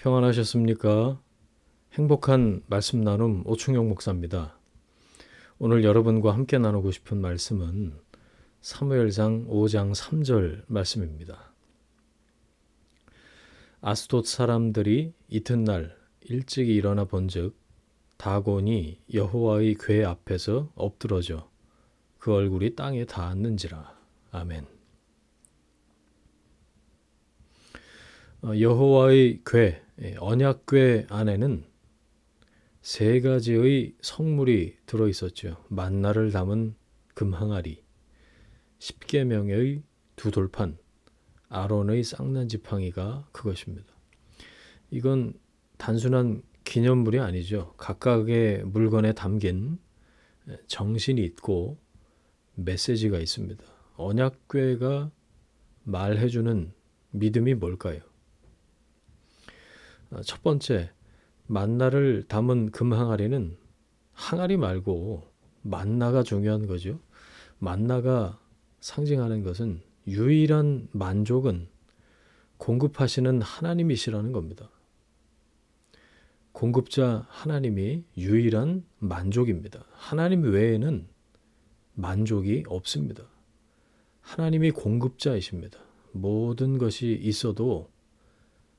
평안하셨습니까? 행복한 말씀 나눔 오충용 목사입니다. 오늘 여러분과 함께 나누고 싶은 말씀은 사무엘상 5장 3절 말씀입니다. 아스돗 사람들이 이튿날 일찍이 일어나 본즉 다곤이 여호와의 궤 앞에서 엎드러져 그 얼굴이 땅에 닿았는지라. 아멘. 여호와의 궤, 언약궤 안에는 세 가지의 성물이 들어있었죠. 만나를 담은 금항아리, 십계명의 두 돌판, 아론의 쌍난 지팡이가 그것입니다. 이건 단순한 기념물이 아니죠. 각각의 물건에 담긴 정신이 있고 메시지가 있습니다. 언약궤가 말해주는 믿음이 뭘까요? 첫 번째, 만나를 담은 금항아리는 항아리 말고 만나가 중요한 거죠. 만나가 상징하는 것은 유일한 만족은 공급하시는 하나님이시라는 겁니다. 공급자 하나님이 유일한 만족입니다. 하나님 외에는 만족이 없습니다. 하나님이 공급자이십니다. 모든 것이 있어도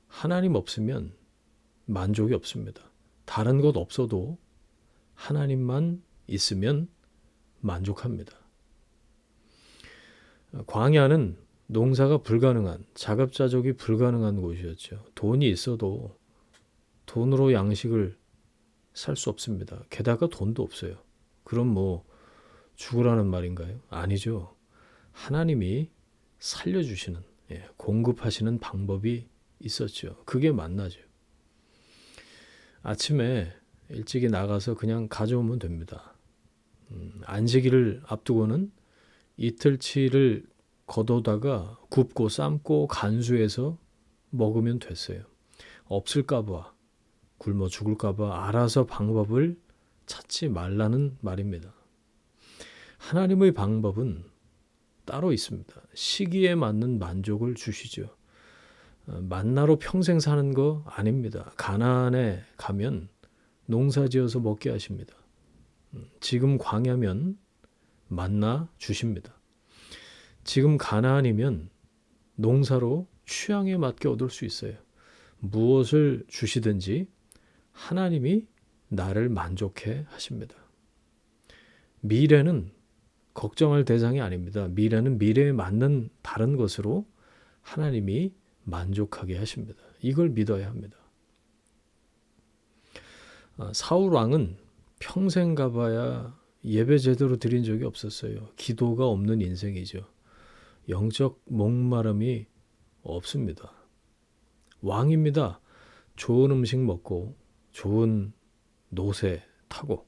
하나님 없으면 만족이 없습니다. 다른 것 없어도 하나님만 있으면 만족합니다. 광야는 농사가 불가능한, 자급자족이 불가능한 곳이었죠. 돈이 있어도 돈으로 양식을 살 수 없습니다. 게다가 돈도 없어요. 그럼 뭐 죽으라는 말인가요? 아니죠. 하나님이 살려주시는, 공급하시는 방법이 있었죠. 그게 만나죠. 아침에 일찍이 나가서 그냥 가져오면 됩니다. 안식일을 앞두고는 이틀치를 걷어다가 굽고 삶고 간수해서 먹으면 됐어요. 없을까봐, 굶어 죽을까봐 알아서 방법을 찾지 말라는 말입니다. 하나님의 방법은 따로 있습니다. 시기에 맞는 만족을 주시죠. 만나로 평생 사는 거 아닙니다. 가나안에 가면 농사지어서 먹게 하십니다. 지금 광야면 만나 주십니다. 지금 가나안이면 농사로 취향에 맞게 얻을 수 있어요. 무엇을 주시든지 하나님이 나를 만족해 하십니다. 미래는 걱정할 대상이 아닙니다. 미래는 미래에 맞는 다른 것으로 하나님이 만족하게 하십니다. 이걸 믿어야 합니다. 사울 왕은 평생 가봐야 예배 제대로 드린 적이 없었어요. 기도가 없는 인생이죠. 영적 목마름이 없습니다. 왕입니다. 좋은 음식 먹고 좋은 노새 타고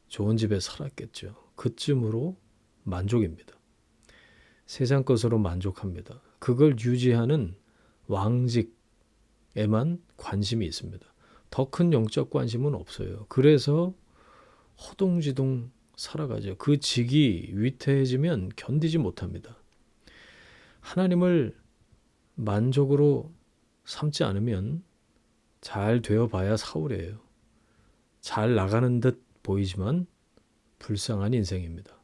좋은 집에 살았겠죠. 그쯤으로 만족입니다. 세상 것으로 만족합니다. 그걸 유지하는 왕직에만 관심이 있습니다. 더 큰 영적 관심은 없어요. 그래서 허둥지둥 살아가죠. 그 직이 위태해지면 견디지 못합니다. 하나님을 만족으로 삼지 않으면 잘 되어봐야 사울이에요. 잘 나가는 듯 보이지만 불쌍한 인생입니다.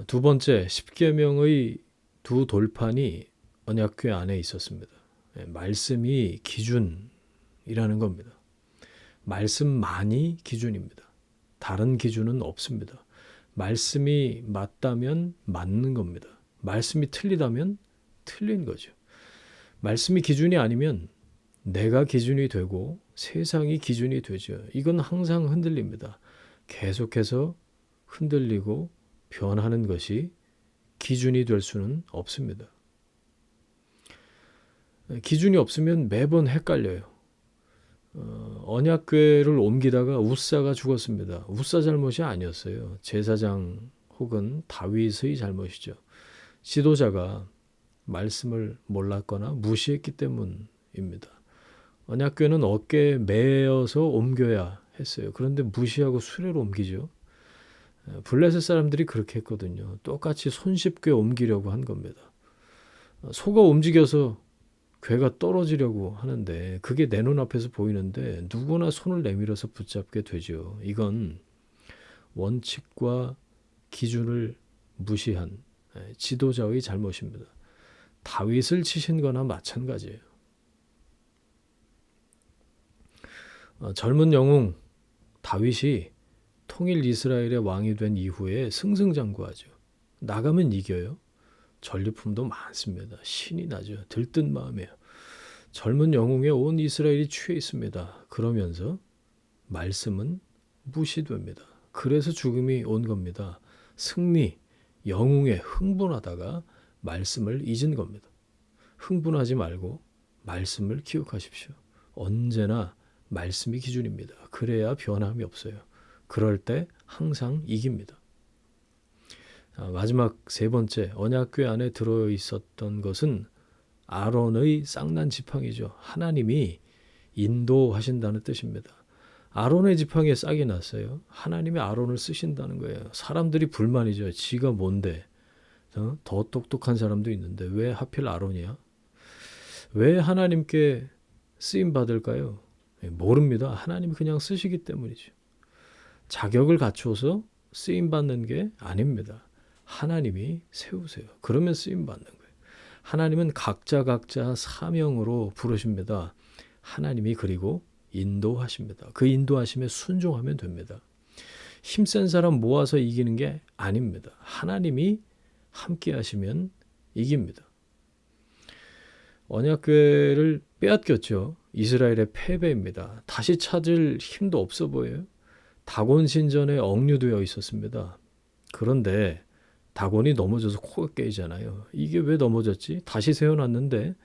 두 번째, 십계명의 두 돌판이 언약궤 안에 있었습니다. 말씀이 기준이라는 겁니다. 말씀만이 기준입니다. 다른 기준은 없습니다. 말씀이 맞다면 맞는 겁니다. 말씀이 틀리다면 틀린 거죠. 말씀이 기준이 아니면 내가 기준이 되고 세상이 기준이 되죠. 이건 항상 흔들립니다. 계속해서 흔들리고 변하는 것이 기준이 될 수는 없습니다. 기준이 없으면 매번 헷갈려요. 언약궤를 옮기다가 웃사가 죽었습니다. 웃사 잘못이 아니었어요. 제사장 혹은 다윗의 잘못이죠. 지도자가 말씀을 몰랐거나 무시했기 때문입니다. 언약궤는 어깨에 매어서 옮겨야 했어요. 그런데 무시하고 수레로 옮기죠. 블레셋 사람들이 그렇게 했거든요. 똑같이 손쉽게 옮기려고 한 겁니다. 소가 움직여서 괴가 떨어지려고 하는데 그게 내 눈앞에서 보이는데 누구나 손을 내밀어서 붙잡게 되죠. 이건 원칙과 기준을 무시한 지도자의 잘못입니다. 다윗을 치신 거나 마찬가지예요. 젊은 영웅 다윗이 통일 이스라엘의 왕이 된 이후에 승승장구하죠. 나가면 이겨요. 전리품도 많습니다. 신이 나죠. 들뜬 마음이에요. 젊은 영웅에 온 이스라엘이 취해 있습니다. 그러면서 말씀은 무시됩니다. 그래서 죽음이 온 겁니다. 승리, 영웅에 흥분하다가 말씀을 잊은 겁니다. 흥분하지 말고 말씀을 기억하십시오. 언제나 말씀이 기준입니다. 그래야 변함이 없어요. 그럴 때 항상 이깁니다. 마지막 세 번째, 언약궤 안에 들어있었던 것은 아론의 쌍난 지팡이죠. 하나님이 인도하신다는 뜻입니다. 아론의 지팡이에 싹이 났어요. 하나님이 아론을 쓰신다는 거예요. 사람들이 불만이죠. 지가 뭔데? 더 똑똑한 사람도 있는데 왜 하필 아론이야? 왜 하나님께 쓰임 받을까요? 모릅니다. 하나님이 그냥 쓰시기 때문이죠. 자격을 갖추어서 쓰임 받는 게 아닙니다. 하나님이 세우세요. 그러면 쓰임 받는 거예요. 하나님은 각자 사명으로 부르십니다. 하나님이 그리고 인도하십니다. 그 인도하심에 순종하면 됩니다. 힘센 사람 모아서 이기는 게 아닙니다. 하나님이 함께 하시면 이깁니다. 언약궤를 빼앗겼죠. 이스라엘의 패배입니다. 다시 찾을 힘도 없어 보여요. 다곤 신전에 억류되어 있었습니다. 그런데 다곤이 넘어져서 코가 깨지잖아요. 이게 왜 넘어졌지? 다시 세워놨는데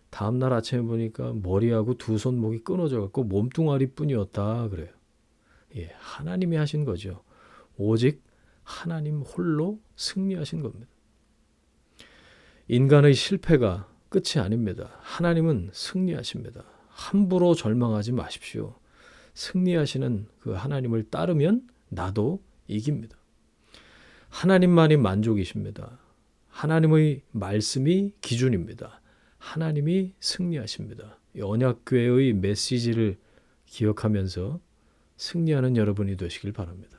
다음날 아침에 보니까 머리하고 두 손목이 끊어져 갖고 몸뚱아리뿐이었다 그래요. 예, 하나님이 하신 거죠. 오직 하나님 홀로 승리하신 겁니다. 인간의 실패가 끝이 아닙니다. 하나님은 승리하십니다. 함부로 절망하지 마십시오. 승리하시는 그 하나님을 따르면 나도 이깁니다. 하나님만이 만족이십니다. 하나님의 말씀이 기준입니다. 하나님이 승리하십니다. 이 언약궤의 메시지를 기억하면서 승리하는 여러분이 되시길 바랍니다.